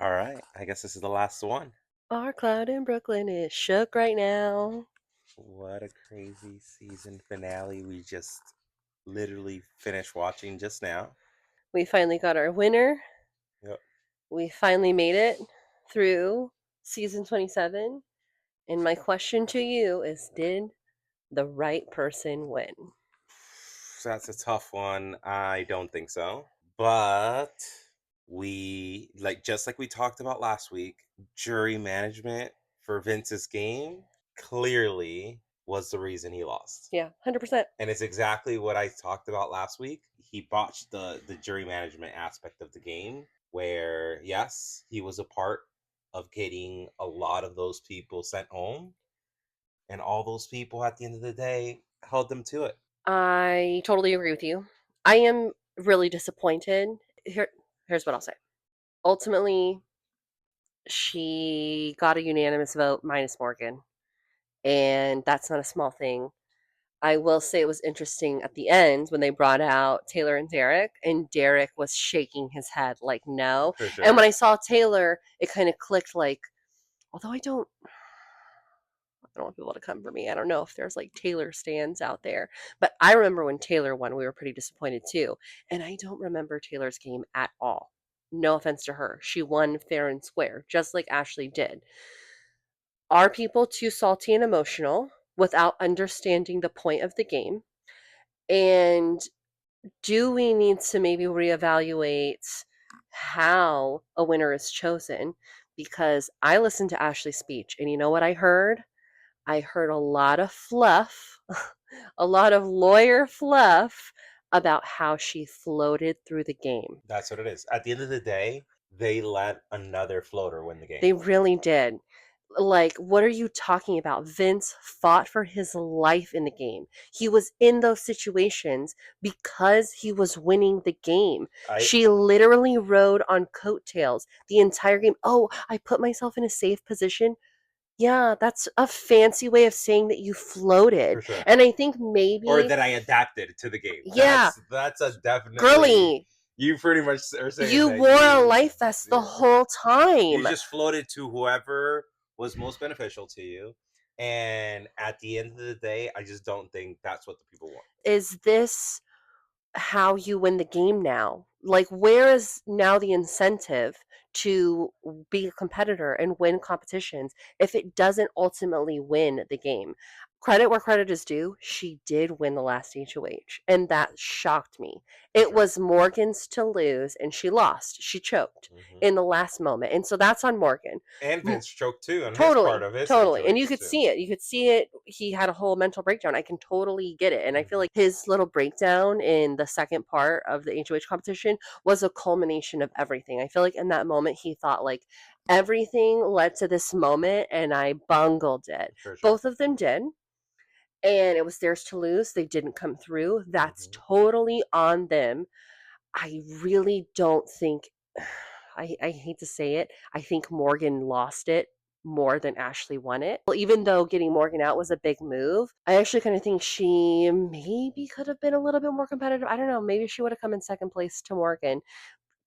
All right, I guess this is the last one. Our cloud in Brooklyn is shook right now. What a crazy season finale we just literally finished watching just now. We finally got our winner. Yep. We finally made it through season 27. And my question to you is, did the right person win? So that's a tough one. I don't think so. But we just like we talked about last week, jury management for Vince's game clearly was the reason he lost. Yeah, 100%. And it's exactly what I talked about last week. He botched the jury management aspect of the game, where yes, he was a part of getting a lot of those people sent home, and all those people at the end of the day held them to it. I totally agree with you. I am really disappointed. Here, here's what I'll say. Ultimately, she got a unanimous vote minus Morgan, and that's not a small thing. I will say it was interesting at the end when they brought out Taylor and Derek was shaking his head like no. For And sure. when I saw Taylor, it kind of clicked like, although I don't want people to come for me. I don't know if there's like Taylor stands out there. But I remember when Taylor won, we were pretty disappointed too. And I don't remember Taylor's game at all. No offense to her. She won fair and square, just like Ashley did. Are people too salty and emotional without understanding the point of the game? And do we need to maybe reevaluate how a winner is chosen? Because I listened to Ashley's speech, and you know what I heard? I heard a lot of fluff, a lot of lawyer fluff about how she floated through the game. That's what it is. At the end of the day, they let another floater win the game. They really did. Like, what are you talking about? Vince fought for his life in the game. He was in those situations because he was winning the game. I She literally rode on coattails the entire game. Oh, I put myself in a safe position. Yeah, that's a fancy way of saying that you floated. For sure. And I think Or maybe, that I adapted to the game. yeah, That's a definitely, girly, you pretty much are saying you that wore a life vest the whole you time. just floated to whoever was most beneficial to you. And at the end of the day, I just don't think that's what the people want. Is this how you win the game now? Like, where is now the incentive to be a competitor and win competitions if it doesn't ultimately win the game? Credit where credit is due, she did win the last HOH, and that shocked me. For It sure. was Morgan's to lose, and she lost. She choked Hmm. in the last moment, and so that's on Morgan. And Vince choked too on his part Totally, of his totally, and you situation could too. see it. You could see it. He had a whole mental breakdown. I can totally get it, and I feel Hmm. like his little breakdown in the second part of the HOH competition was a culmination of everything. I feel like in that moment he thought like everything led to this moment, and I bungled it. For sure. Both of them did, and it was theirs to lose. They didn't come through. That's Hmm. totally on them. I really don't think I hate to say it. I think Morgan lost it more than Ashley won it. Well, even though getting Morgan out was a big move, I actually kind of think she maybe could have been a little bit more competitive. I don't know. Maybe she would have come in second place to Morgan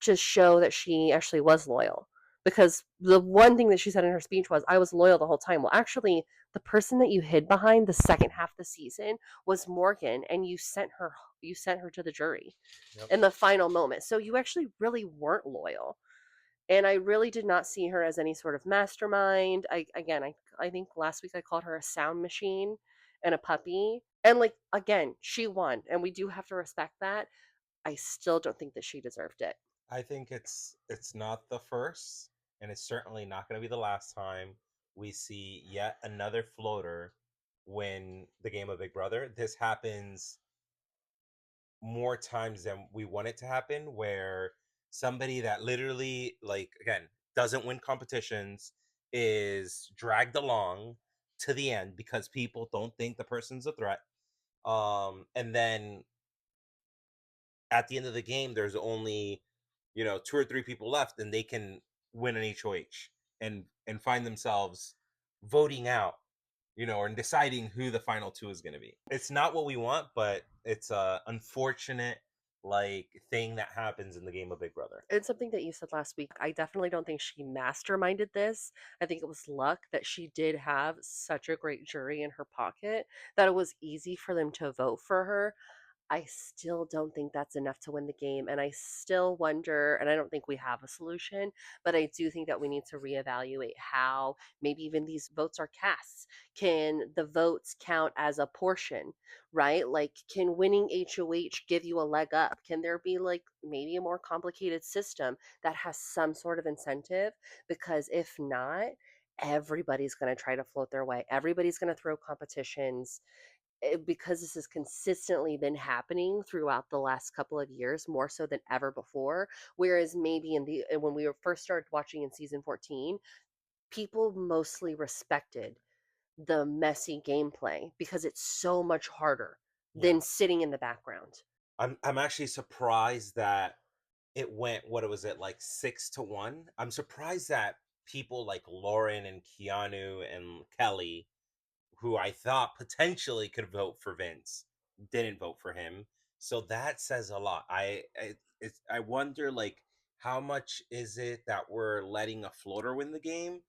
to show that she actually was loyal. Because the one thing that she said in her speech was, I was loyal the whole time. Well, actually, the person that you hid behind the second half of the season was Morgan, and you sent her to the jury Yep. in the final moment. So you actually really weren't loyal. And I really did not see her as any sort of mastermind. I think last week I called her a sound machine and a puppy. And like again, she won, and we do have to respect that. I still don't think that she deserved it. I think it's not the first, and it's certainly not going to be the last time we see yet another floater win the game of Big Brother. This happens more times than we want it to happen, where somebody that literally, like, again, doesn't win competitions is dragged along to the end because people don't think the person's a threat. And then at the end of the game, there's only, two or three people left, and they can win an HOH and find themselves voting out, or deciding who the final two is going to be. It's not what we want, but it's unfortunate like thing that happens in the game of Big Brother. It's something that you said last week. I definitely don't think she masterminded this. I think it was luck that she did have such a great jury in her pocket that it was easy for them to vote for her. I still don't think that's enough to win the game. And I still wonder, and I don't think we have a solution, but I do think that we need to reevaluate how maybe even these votes are casts. Can the votes count as a portion, right? Like, can winning HOH give you a leg up? Can there be like maybe a more complicated system that has some sort of incentive? Because if not, everybody's going to try to float their way. Everybody's going to throw competitions because this has consistently been happening throughout the last couple of years more so than ever before, whereas maybe when we were first started watching in season 14, people mostly respected the messy gameplay because it's so much harder Yeah. than sitting in the background. I'm actually surprised that it went, what was it, like 6-1? I'm surprised that people like Lauren and Keanu and Kelly, who I thought potentially could vote for Vince, didn't vote for him. So that says a lot. I wonder, like, how much is it that we're letting a floater win the game,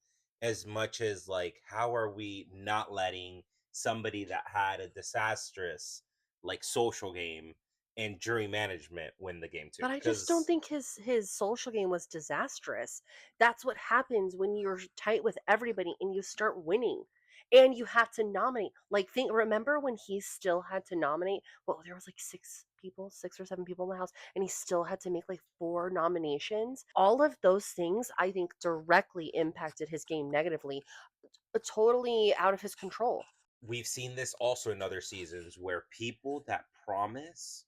as much as like how are we not letting somebody that had a disastrous like social game and jury management win the game too? But I just don't Because think his social game was disastrous. That's what happens when you're tight with everybody and you start winning. And you have to nominate. Like think remember when he still had to nominate? Well, there was like 6 people, 6 or 7 people in the house, and he still had to make like 4 nominations. All of those things I think directly impacted his game negatively, totally out of his control. we've seen this also in other seasons where people that promise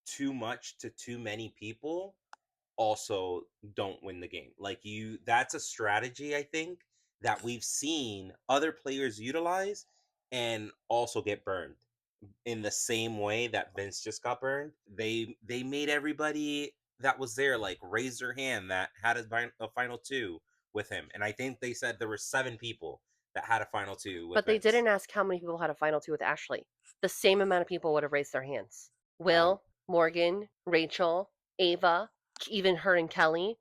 too much to too many people also don't win the game. Like you, that's a strategy I think that we've seen other players utilize and also get burned in the same way that Vince just got burned. They made everybody that was there like raise their hand that had a final two with him, and I think they said there were 7 people that had a final two with But they Vince. didn't ask how many people had a final two with Ashley. The same amount of people would have raised their hands. Um, Will, Morgan, Rachel, Ava, even her and Kelly.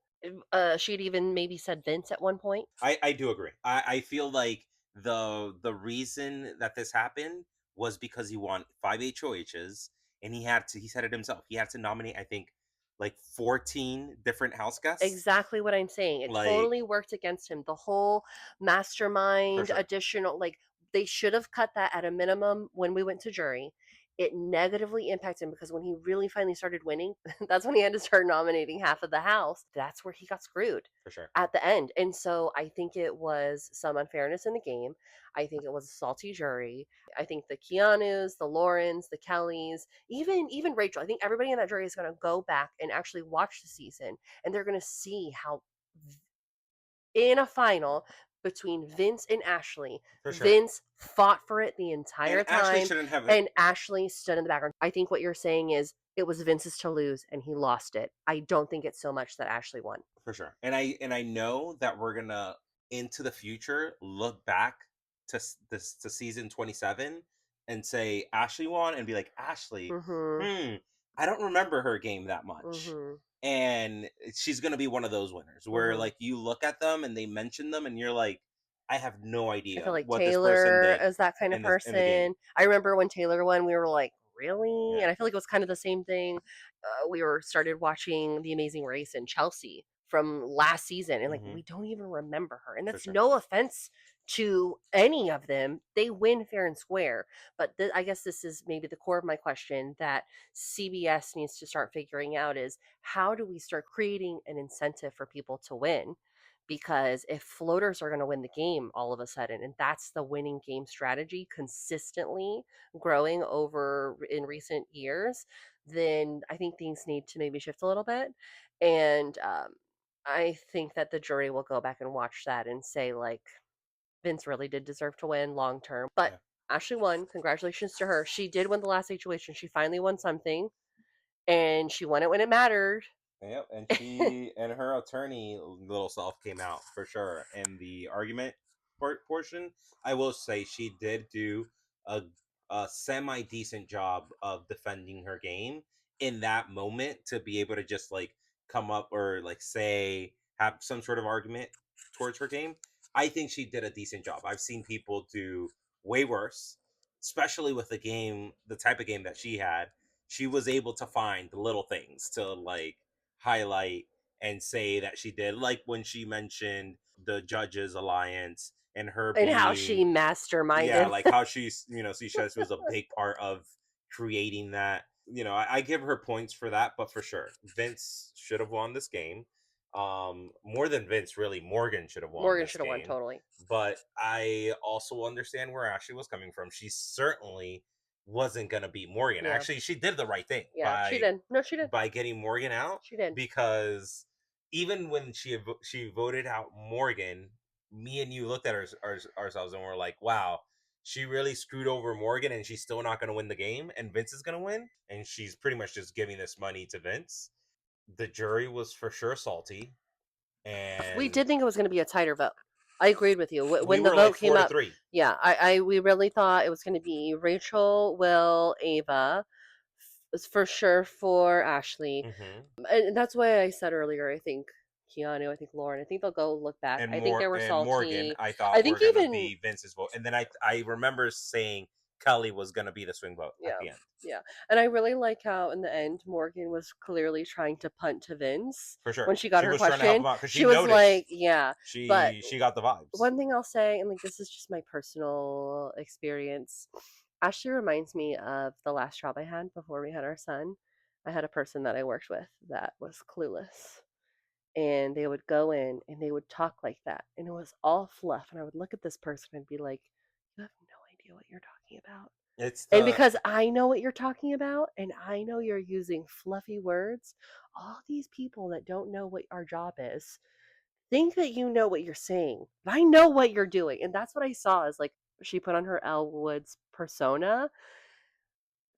She'd even maybe said Vince at one point. I do agree. I feel like the reason that this happened was because he won 5 HOHs, and he said it himself. He had to nominate, I think, like 14 different house guests. Exactly what I'm saying. It Like, totally worked against him. The whole for mastermind sure, additional, like they should have cut that at a minimum when we went to jury. It negatively impacted him because when he really finally started winning, that's when he had to start nominating half of the house. That's where he got screwed for sure, at the end. And so I think it was some unfairness in the game. I think it was a salty jury. I think the Keanus, the Laurens, the Kellys, even Rachel, I think everybody in that jury is going to go back and actually watch the season and they're going to see how in a final between Vince and Ashley, for sure. Vince fought for it the And entire Ashley time shouldn't have it and Ashley stood in the background. I think what you're saying is it was Vince's to lose and he lost it. I don't think it's so much that Ashley won. for sure. And I know that we're gonna into the future look back to this to season 27 and say Ashley won and be like Ashley, Mhm. hmm, I don't remember her game that much. Mhm. And she's gonna be one of those winners where Mhm. like you look at them and they mention them and you're like, I have no I idea feel like what this person Taylor did is that kind of in the game. person. I remember when Taylor won, we were like, "Really?" Yeah. And I feel like it was kind of the same thing. We were started watching The Amazing Race and Chelsea from last season, and like Hmm. we don't even remember her. And For that's sure. no offense to any of them; they win fair and square. But I guess this is maybe the core of my question that CBS needs to start figuring out is how do we start creating an incentive for people to win? Because if floaters are going to win the game all of a sudden, and that's the winning game strategy consistently growing over in recent years, then I think things need to maybe shift a little bit. And I think that the jury will go back and watch that and say, like, Vince really did deserve to win long term. But Yeah. Ashley won. Congratulations to her. She did win the last situation. She finally won something, and she won it when it mattered. Yep, and she and her attorney little self came out for sure. And the argument portion, I will say she did do a, a semi decent job of defending her game in that moment to be able to just like come up or like say have some sort of argument towards her game. I think she did a decent job. I've seen people do way worse, especially with the game, the type of game that she had. She was able to find the little things to like highlight and say that she did, like when she mentioned the judges alliance and her And how she being, yeah, masterminded. like how she's, she says was a big part of creating that. I give her points for that, but for sure, Vince should have won this game. More than Vince, really, Morgan should have won Morgan this should have won game. totally. But I also understand where Ashley was coming from. She certainly wasn't gonna beat Morgan. Yeah. Actually, she did the right thing Yeah, she did. No, she did. by getting Morgan out, She did. because even when she voted out Morgan, me and you looked at ourselves and we're like, wow, she really screwed over Morgan and she's still not going to win the game and Vince is going to win and she's pretty much just giving this money to Vince. The jury was for sure salty We and did think it was going to be a tighter vote. I agreed with you. we When the were like vote came four to up, three. yeah, we really thought it was going to be Rachel, Will, Ava, for sure for Ashley. Mm-hmm. And that's why I said earlier, I think Keanu, I think Lauren, I think they'll go look back. And I think more they were and Morgan, salty. I I thought were think gonna even, be Vince's vote, and then I remember saying Kelly was gonna be the swing vote at yeah, the end. yeah. And I really like how in the end Morgan was clearly trying to punt to Vince For sure, when she got she her was trying to help question. him out because she She was like, noticed yeah, but she got the vibes. one thing I'll say, and like this is just my personal experience, Ashley reminds me of the last job I had before we had our son. I had a person that I worked with that was clueless. And they would go in and they would talk like that. And it was all fluff. And I would look at this person and be like, you have no idea what you're talking about. It's And the because I know what you're talking about and I know you're using fluffy words, all these people that don't know what our job is think that you know what you're saying. But I know what you're doing. And that's what I saw is like she put on her Elle Woods persona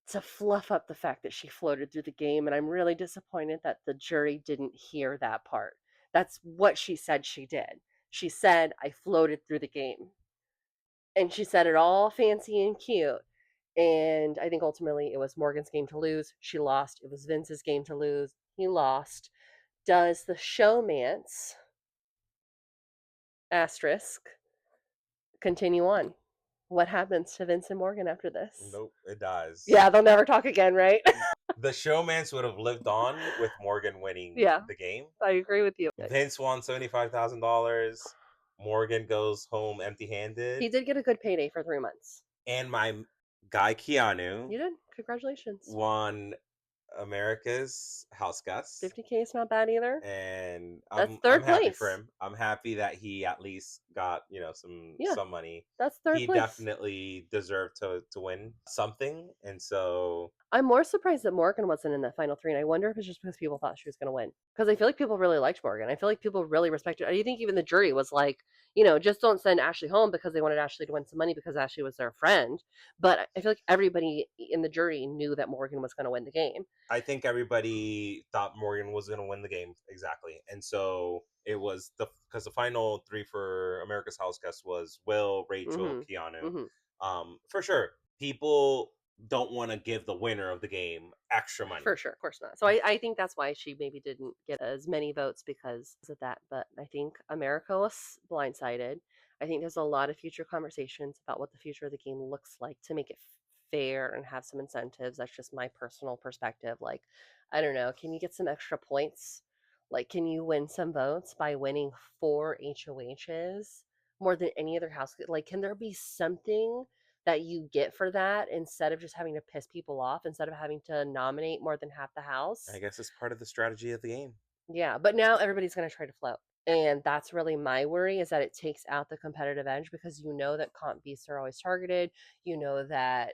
to fluff up the fact that she floated through the game. And I'm really disappointed that the jury didn't hear that part. That's what she said she did. She said, I floated through the game. And she said it all fancy and cute. And I think ultimately it was Morgan's game to lose. She lost. It was Vince's game to lose. He lost. Does the showmance asterisk continue on? What happens to Vince and Morgan after this? Nope, it dies. Yeah, they'll never talk again, right? The showmance would have lived on with Morgan winning Yeah, the game. I agree with you. Vince won $75,000. Morgan goes home He empty-handed, did get a good payday for 3 months. and my guy Keanu You did. Congratulations. won America's House Guest. 50K is not bad either. And That's I'm third happy place. for him. I'm happy that he at least got Yeah, some money. that's third He place. definitely deserved to win something, and so I'm more surprised that Morgan wasn't in that final three, and I wonder if it's just because people thought she was going to win. Because I feel like people really liked Morgan. I feel like people really respected her. I think even the jury was like, just don't send Ashley home because they wanted Ashley to win some money because Ashley was their friend. But I feel like everybody in the jury knew that Morgan was going to win the game. I think everybody thought Morgan was going to win the game, exactly, and so it was because the final three for America's House Guest was Will, Rachel, Keanu. For sure, people don't want to give the winner of the game extra money. For sure, of course not. So I think that's why she maybe didn't get as many votes because of that. But I think America was blindsided. I think there's a lot of future conversations about what the future of the game looks like to make it fair and have some incentives. That's just my personal perspective. Like, I don't know, can you get some extra points? Like, can you win some votes by winning 4 HOHs more than any other house? Like, can there be something that you get for that instead of just having to piss people off, instead of having to nominate more than half the house? I guess it's part of the strategy of the game. Yeah, but now everybody's going to try to float. And that's really my worry is that it takes out the competitive edge because you know that comp beasts are always targeted. You know that,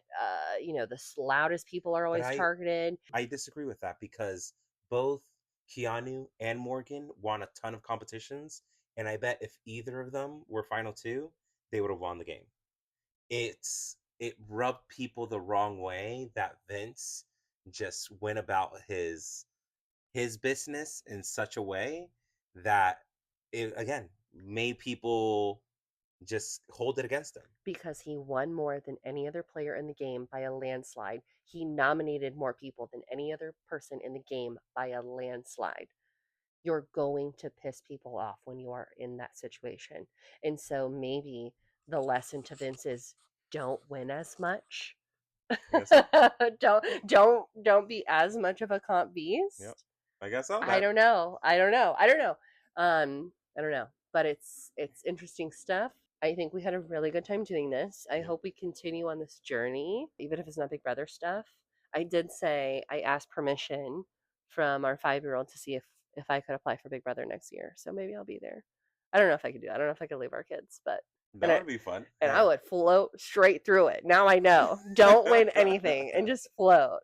the loudest people are always targeted. I disagree with that because both Keanu and Morgan won a ton of competitions. And I bet if either of them were final two, they would have won the game. It rubbed people the wrong way that Vince just went about his business in such a way that it again made people just hold it against him. Because he won more than any other player in the game by a landslide. He nominated more people than any other person in the game by a landslide. You're going to piss people off when you are in that situation. And so maybe the lesson to Vince is don't win as much. I guess so. don't be as much of a comp Yep. beast. I guess so. I don't know. I don't know. I don't know. I don't know. But it's interesting stuff. I think we had a really good time doing this. I Yep. hope we continue on this journey, even if it's not Big Brother stuff. I did say I asked permission from our 5-year-old to see if I could apply for Big Brother next year. So maybe I'll be there. I don't know if I could do that. I don't know if I could leave our kids, but and That I would be fun. and I Hey. would float straight through it. Now I know. Don't win anything and just float.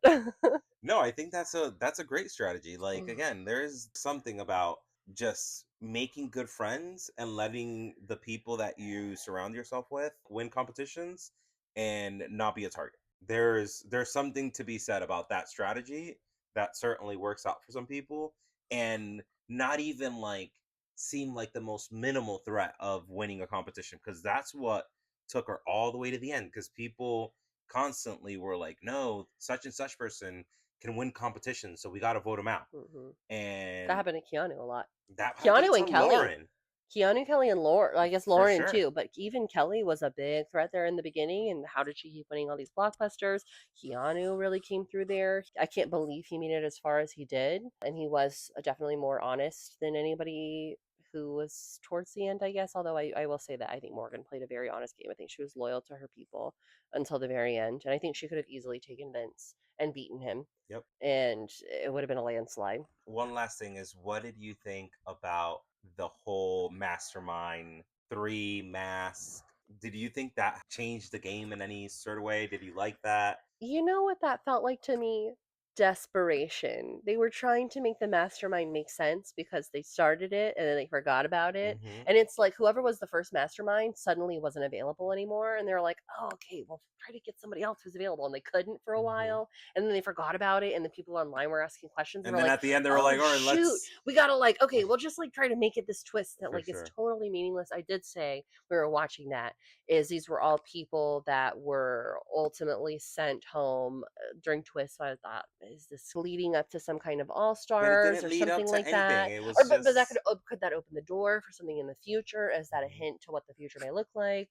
No, I think that's a great strategy. Like again, there's something about just making good friends and letting the people that you surround yourself with win competitions and not be a target. There's something to be said about that strategy that certainly works out for some people and not even like seem like the most minimal threat of winning a competition because that's what took her all the way to the end because people constantly were like, no, such and such person can win competitions, so we got to vote him out. hmm That And happened to Keanu a lot. that happened Keanu to and Kelly. Lauren Keanu, Kelly, and Lauren. I guess for Lauren sure. too, but even Kelly was a big threat there in the beginning. And how did she keep winning all these blockbusters? Keanu really came through there. I can't believe he made it as far as he did, and he was definitely more honest than anybody who was towards the end, I guess. Although I will say that I think Morgan played a very honest game. I think she was loyal to her people until the very end, and I think she could have easily taken Vince and beaten him, Yep. and it would have been a landslide. One last thing is, what did you think about the whole mastermind three mask? Did you think that changed the game in any sort of way? Did you like that? You know what that felt like to me? Desperation. They were trying to make the mastermind make sense because they started it and then they forgot about it. Mm-hmm. And it's like whoever was the first mastermind suddenly wasn't available anymore. And they're like, oh, okay, well, try to get somebody else who's available. And they couldn't for a Mm-hmm. while. And then they forgot about it. And the people online were asking questions. And And we're then like, at the end, they were oh, like, "All right, shoot. let's." We got to like, okay, we'll just like try to make it this twist that For like is sure. totally meaningless. I did say we were watching that is these were all people that were ultimately sent home during twists. So I thought, is this leading up to some kind of all But it stars didn't or lead up something to like anything. that? It Or was but that just. could that open the door for something in the future? Is that a Mhm. hint to what the future may look like?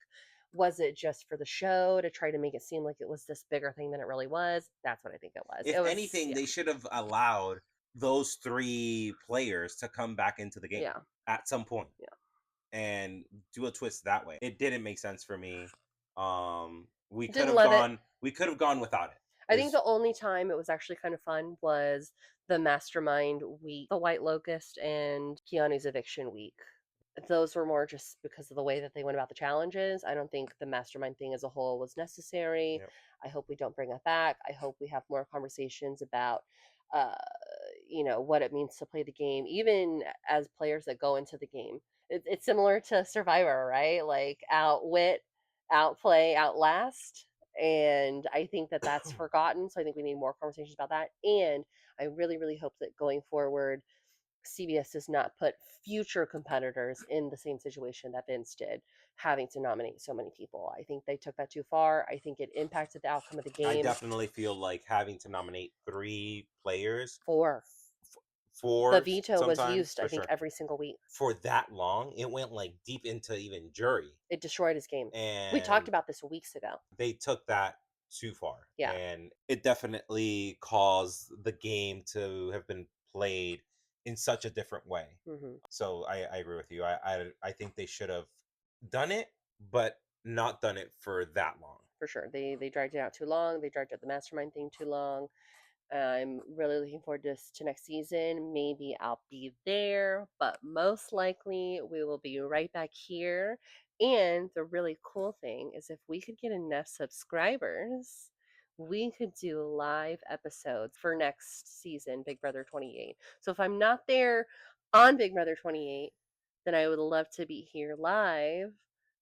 Was it just for the show to try to make it seem like it was this bigger thing than it really was? That's what I think it was. If It was anything, they should have allowed those three players to come back into the game yeah, at some point yeah. and do a twist that way. It didn't make sense for me. We could Didn't have love it. gone. We could have gone without it. I think Is the only time it was actually kind of fun was the mastermind week, the White Locust and Keanu's eviction week. Those were more just because of the way that they went about the challenges. I don't think the mastermind thing as a whole was necessary. yep. I hope we don't bring it back. I hope we have more conversations about uh what it means to play the game even as players that go into the game. It's similar to Survivor, right? Like outwit, outplay, outlast. And I think that that's forgotten. So I think we need more conversations about that. And I really, really hope that going forward, CBS does not put future competitors in the same situation that Vince did, having to nominate so many people. I think they took that too far. I think it impacted the outcome of the I game. definitely feel like having to nominate three players, Four. The four veto was sometimes used, I for think, sure, every single week. for that long. It went like deep into even jury, It destroyed his game. We talked and about this weeks ago. they took that too far, Yeah. and it definitely caused the game to have been played in such a different way. hmm So I agree with you. I think they should have done it, but not done it for that long. For sure. They dragged it out too long. They dragged out the mastermind thing too long. I'm really looking forward to next season. Maybe I'll be there, but most likely we will be right back here. And the really cool thing is if we could get enough subscribers, we could do live episodes for next season, Big Brother 28. So if I'm not there on Big Brother 28, then I would love to be here live.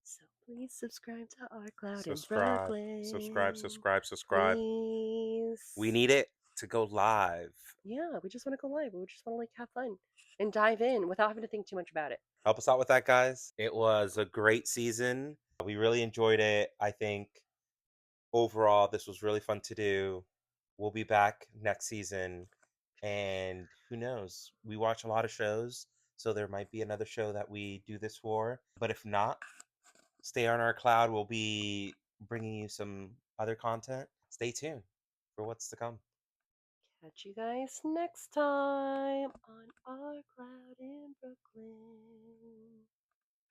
So please subscribe to Our Cloud in Subscribe, subscribe, Brooklyn. subscribe, subscribe. Please. We need it to go live. Yeah, we just want to go live. We just want to like have fun and dive in without having to think too much about it. Help us out with that, guys. It was a great season. We really enjoyed it. I think overall, this was really fun to do. We'll be back next season. And who knows? We watch a lot of shows, so there might be another show that we do this for. But if not, stay on our cloud. We'll be bringing you some other content. Stay tuned for what's to come. Catch you guys next time